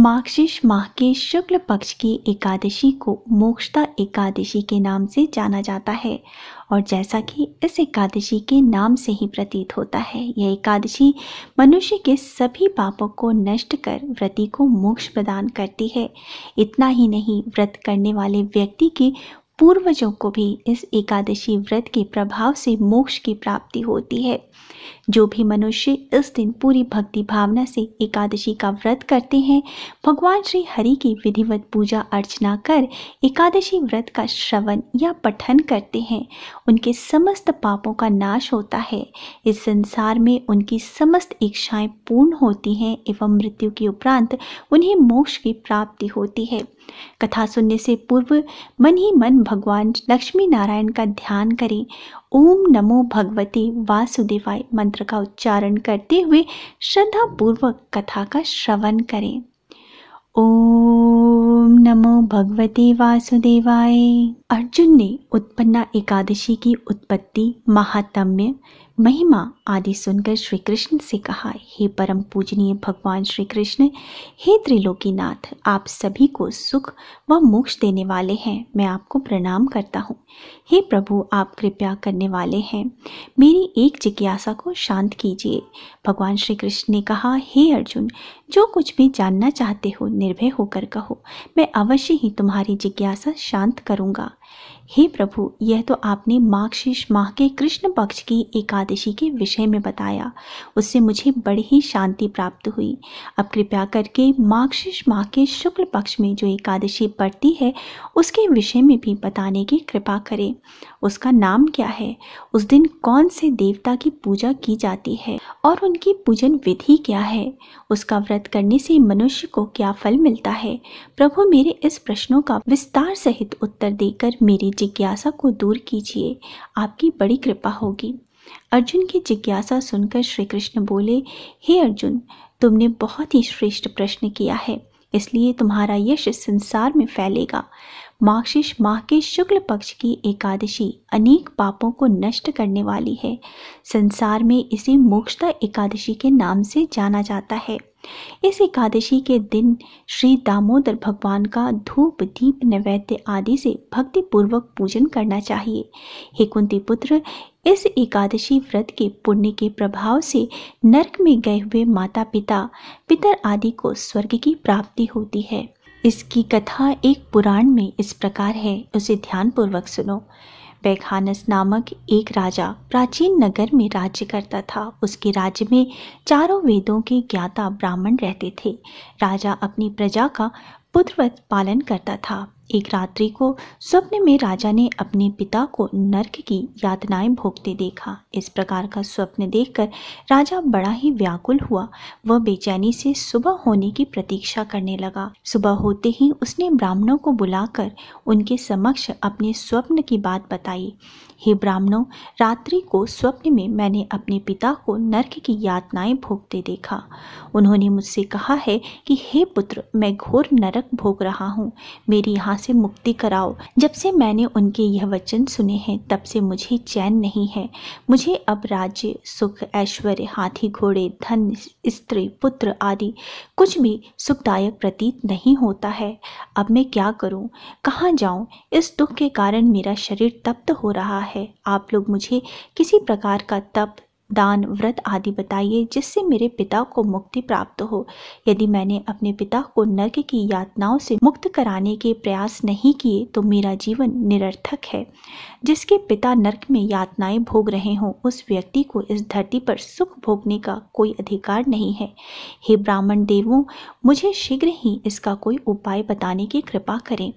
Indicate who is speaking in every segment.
Speaker 1: मार्गशीर्ष माह के शुक्ल पक्ष की एकादशी को मोक्षदा एकादशी के नाम से जाना जाता है और जैसा कि इस एकादशी के नाम से ही प्रतीत होता है, यह एकादशी मनुष्य के सभी पापों को नष्ट कर व्रती को मोक्ष प्रदान करती है। इतना ही नहीं, व्रत करने वाले व्यक्ति के पूर्वजों को भी इस एकादशी व्रत के प्रभाव से मोक्ष की प्राप्ति होती है। जो भी मनुष्य इस दिन पूरी भक्ति भावना से एकादशी का व्रत करते हैं, भगवान श्री हरि की विधिवत पूजा अर्चना कर एकादशी व्रत का श्रवण या पठन करते हैं, उनके समस्त पापों का नाश होता है। इस संसार में उनकी समस्त इच्छाएं पूर्ण होती हैं एवं मृत्यु के उपरांत उन्हें मोक्ष की प्राप्ति होती है। कथा सुनने से पूर्व मन ही मन भगवान लक्ष्मी नारायण का ध्यान करें। ओम नमो भगवते वासुदेवाय मंत्र का उच्चारण करते हुए श्रद्धा पूर्वक कथा का श्रवण करें। ओम नमो भगवते वासुदेवाय। अर्जुन ने उत्पन्ना एकादशी की उत्पत्ति, महात्म्य, महिमा आदि सुनकर श्री कृष्ण से कहा, हे परम पूजनीय भगवान श्री कृष्ण, हे त्रिलोकीनाथ, आप सभी को सुख व मोक्ष देने वाले हैं, मैं आपको प्रणाम करता हूँ। हे प्रभु, आप कृपया करने वाले हैं, मेरी एक जिज्ञासा को शांत कीजिए। भगवान श्री कृष्ण ने कहा, हे अर्जुन, जो कुछ भी जानना चाहते हो निर्भय होकर कहो, मैं अवश्य ही तुम्हारी जिज्ञासा शांत करूँगा। हे प्रभु, यह तो आपने मार्गशीर्ष माह के कृष्ण पक्ष की एकादशी के विषय में बताया, उससे मुझे बड़ी ही शांति प्राप्त हुई। अब कृपया करके मार्गशीर्ष माह के शुक्ल पक्ष में जो एकादशी पड़ती है उसके विषय में भी बताने की कृपा करें। उसका नाम क्या है, उस दिन कौन से देवता की पूजा की जाती है और उनकी पूजन विधि क्या है, उसका व्रत करने से मनुष्य को क्या फल मिलता है। प्रभु, मेरे इस प्रश्नों का विस्तार सहित उत्तर देकर मेरी जिज्ञासा को दूर कीजिए, आपकी बड़ी कृपा होगी। अर्जुन की जिज्ञासा सुनकर श्री कृष्ण बोले, हे अर्जुन, तुमने बहुत ही श्रेष्ठ प्रश्न किया है, इसलिए तुम्हारा यश संसार में फैलेगा। मार्गशीर्ष माह के शुक्ल पक्ष की एकादशी अनेक पापों को नष्ट करने वाली है। संसार में इसे मोक्षदा एकादशी के नाम से जाना जाता है। इस एकादशी के दिन श्री दामोदर भगवान का धूप दीप नैवेद्य आदि से भक्ति पूर्वक पूजन करना चाहिए। हे कुंती पुत्र, इस एकादशी व्रत के पुण्य के प्रभाव से नरक में गए हुए माता पिता पितर आदि को स्वर्ग की प्राप्ति होती है। इसकी कथा एक पुराण में इस प्रकार है, उसे ध्यान पूर्वक सुनो। बैखानस नामक एक राजा प्राचीन नगर में राज्य करता था। उसके राज्य में चारों वेदों के ज्ञाता ब्राह्मण रहते थे। राजा अपनी प्रजा का पुत्रवत पालन करता था। एक रात्रि को स्वप्न में राजा ने अपने पिता को नरक की यातनाएं भोगते देखा। इस प्रकार का स्वप्न देखकर राजा बड़ा ही व्याकुल हुआ। वह बेचैनी से सुबह होने की प्रतीक्षा करने लगा। सुबह होते ही उसने ब्राह्मणों को बुलाकर उनके समक्ष अपने स्वप्न की बात बताई। हे ब्राह्मणों, रात्रि को स्वप्न में मैंने अपने पिता को नरक की यातनाएं भोगते देखा। उन्होंने मुझसे कहा है कि हे पुत्र, मैं घोर नरक भोग रहा हूँ, मेरी यहाँ से मुक्ति कराओ। जब से मैंने उनके यह वचन सुने हैं तब से मुझे चैन नहीं है। मुझे अब राज्य, सुख, ऐश्वर्य, हाथी घोड़े, धन, स्त्री, पुत्र आदि कुछ भी सुखदायक प्रतीत नहीं होता है। अब मैं क्या करूं, कहाँ जाऊं? इस दुख के कारण मेरा शरीर तप्त हो रहा है। आप लोग मुझे किसी प्रकार का तप, दान, व्रत आदि बताइए जिससे मेरे पिता को मुक्ति प्राप्त हो। यदि मैंने अपने पिता को नरक की यातनाओं से मुक्त कराने के प्रयास नहीं किए तो मेरा जीवन निरर्थक है। जिसके पिता नरक में यातनाएं भोग रहे हों, उस व्यक्ति को इस धरती पर सुख भोगने का कोई अधिकार नहीं है। हे ब्राह्मण देवों, मुझे शीघ्र ही इसका कोई उपाय बताने की कृपा करें।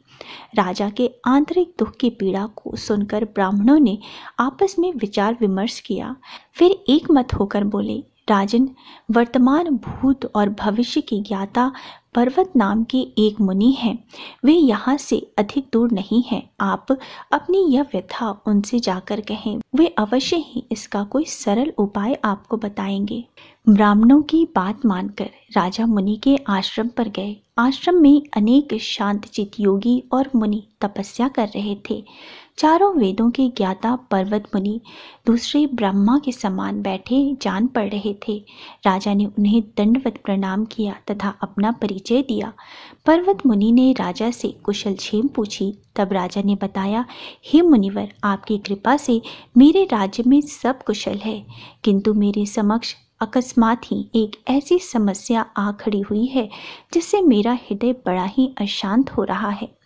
Speaker 1: राजा के आंतरिक दुख की पीड़ा को सुनकर ब्राह्मणों ने आपस में विचार विमर्श किया। फिर एक मत होकर बोले, राजन, वर्तमान, भूत और भविष्य की ज्ञाता पर्वत नाम के एक मुनि हैं। वे यहाँ से अधिक दूर नहीं हैं। आप अपनी यह व्यथा उनसे जाकर कहें, वे अवश्य ही इसका कोई सरल उपाय आपको बताएंगे। ब्राह्मणों की बात मानकर राजा मुनि के आश्रम पर गए। आश्रम में अनेक शांतचित्त योगी और मुनि तपस्या कर रहे थे। चारों वेदों के ज्ञाता पर्वत मुनि दूसरे ब्रह्मा के समान बैठे जान पड़ रहे थे। राजा ने उन्हें दंडवत प्रणाम किया तथा अपना परिचय दिया। पर्वत मुनि ने राजा से कुशल क्षेम पूछी। तब राजा ने बताया, हे मुनिवर, आपकी कृपा से मेरे राज्य में सब कुशल है, किंतु मेरे समक्ष अकस्मात ही एक ऐसी समस्या आ खड़ी हुई है जिससे मेरा हृदय बड़ा ही अशांत हो रहा है।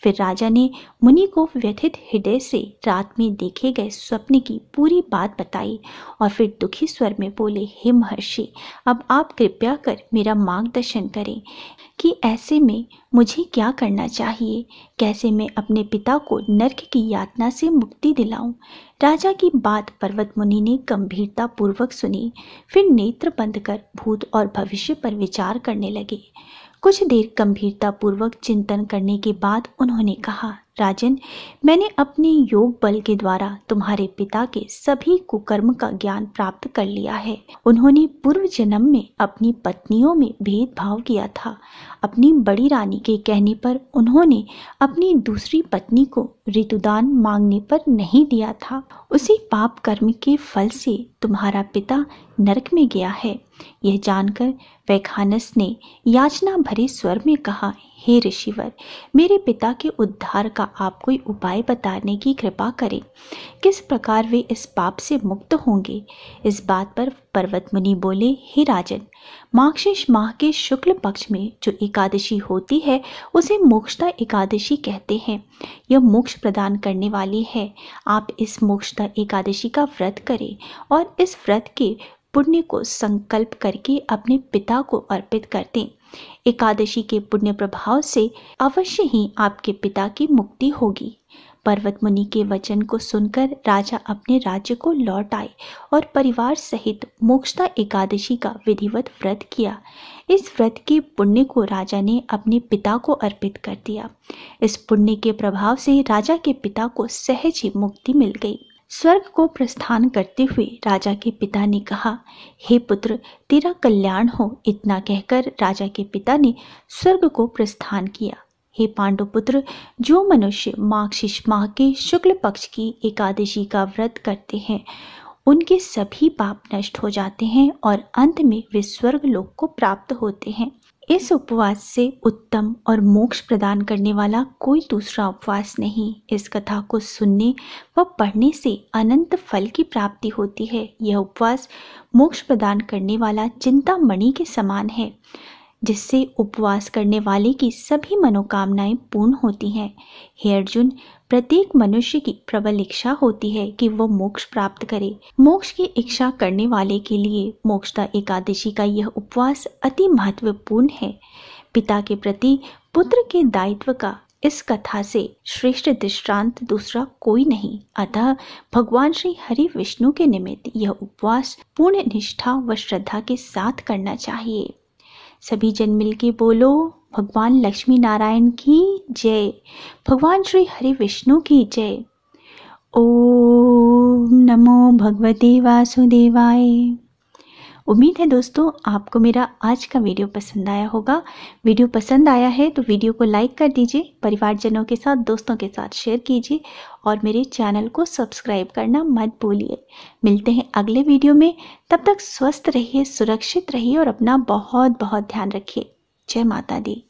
Speaker 1: फिर राजा ने मुनि को व्यथित हृदय से रात में देखे गए स्वप्न की पूरी बात बताई और फिर दुखी स्वर में बोले, हे महर्षि, अब आप कृपया कर मेरा मार्गदर्शन करें कि ऐसे में मुझे क्या करना चाहिए, कैसे मैं अपने पिता को नरक की यातना से मुक्ति दिलाऊं। राजा की बात पर्वत मुनि ने गंभीरता पूर्वक सुनी, फिर नेत्र बंद कर भूत और भविष्य पर विचार करने लगे। कुछ देर गंभीरता पूर्वक चिंतन करने के बाद उन्होंने कहा, राजन, मैंने अपने योग बल के द्वारा तुम्हारे पिता के सभी कुकर्म का ज्ञान प्राप्त कर लिया है। उन्होंने पूर्व जन्म में अपनी पत्नियों में भेदभाव किया था। अपनी बड़ी रानी के कहने पर उन्होंने अपनी दूसरी पत्नी को ऋतुदान मांगने पर नहीं दिया था। उसी पाप कर्म के फल से तुम्हारा पिता नरक में गया है। यह जानकर वैखानस ने याचना भरे स्वर में कहा, हे ऋषिवर, मेरे पिता के उद्धार का आप कोई उपाय बताने की कृपा करें। किस प्रकार वे इस पाप से मुक्त होंगे। इस बात पर पर्वत मुनि बोले, हे राजन, मार्गशीर्ष माह के शुक्ल पक्ष में जो एकादशी होती है उसे मोक्षदा एकादशी कहते हैं। यह मोक्ष प्रदान करने वाली है। आप इस मोक्षदा एकादशी का व्रत करें और इस व्रत के पुण्य को संकल्प करके अपने पिता को अर्पित कर दें। एकादशी के पुण्य प्रभाव से अवश्य ही आपके पिता की मुक्ति होगी। पर्वत मुनि के वचन को सुनकर राजा अपने राज्य को लौट आए और परिवार सहित मोक्षदा एकादशी का विधिवत व्रत किया। इस व्रत के पुण्य को राजा ने अपने पिता को अर्पित कर दिया। इस पुण्य के प्रभाव से राजा के पिता को सहज ही मुक्ति मिल गई। स्वर्ग को प्रस्थान करते हुए राजा के पिता ने कहा, हे पुत्र, तेरा कल्याण हो। इतना कहकर राजा के पिता ने स्वर्ग को प्रस्थान किया। हे पांडुपुत्र, जो मनुष्य मार्गशीर्ष माह के शुक्ल पक्ष की एकादशी का व्रत करते हैं उनके सभी पाप नष्ट हो जाते हैं और अंत में वे स्वर्ग लोक को प्राप्त होते हैं। इस उपवास से उत्तम और मोक्ष प्रदान करने वाला कोई दूसरा उपवास नहीं। इस कथा को सुनने व पढ़ने से अनंत फल की प्राप्ति होती है। यह उपवास मोक्ष प्रदान करने वाला चिंतामणि के समान है, जिससे उपवास करने वाले की सभी मनोकामनाएं पूर्ण होती हैं। हे अर्जुन, प्रत्येक मनुष्य की प्रबल इच्छा होती है कि वो मोक्ष प्राप्त करे। मोक्ष की इच्छा करने वाले के लिए मोक्षदा एकादशी का यह उपवास अति महत्वपूर्ण है। पिता के प्रति पुत्र के दायित्व का इस कथा से श्रेष्ठ दृष्टांत दूसरा कोई नहीं। अतः भगवान श्री हरि विष्णु के निमित्त यह उपवास पूर्ण निष्ठा व श्रद्धा के साथ करना चाहिए। सभी जन मिलके बोलो, भगवान लक्ष्मी नारायण की जय, भगवान श्री हरि विष्णु की जय। ओम नमो भगवते वासुदेवाय। उम्मीद है दोस्तों आपको मेरा आज का वीडियो पसंद आया होगा। वीडियो पसंद आया है तो वीडियो को लाइक कर दीजिए, परिवारजनों के साथ, दोस्तों के साथ शेयर कीजिए और मेरे चैनल को सब्सक्राइब करना मत भूलिए। मिलते हैं अगले वीडियो में। तब तक स्वस्थ रहिए, सुरक्षित रहिए और अपना बहुत बहुत ध्यान रखिए। जय माता दी।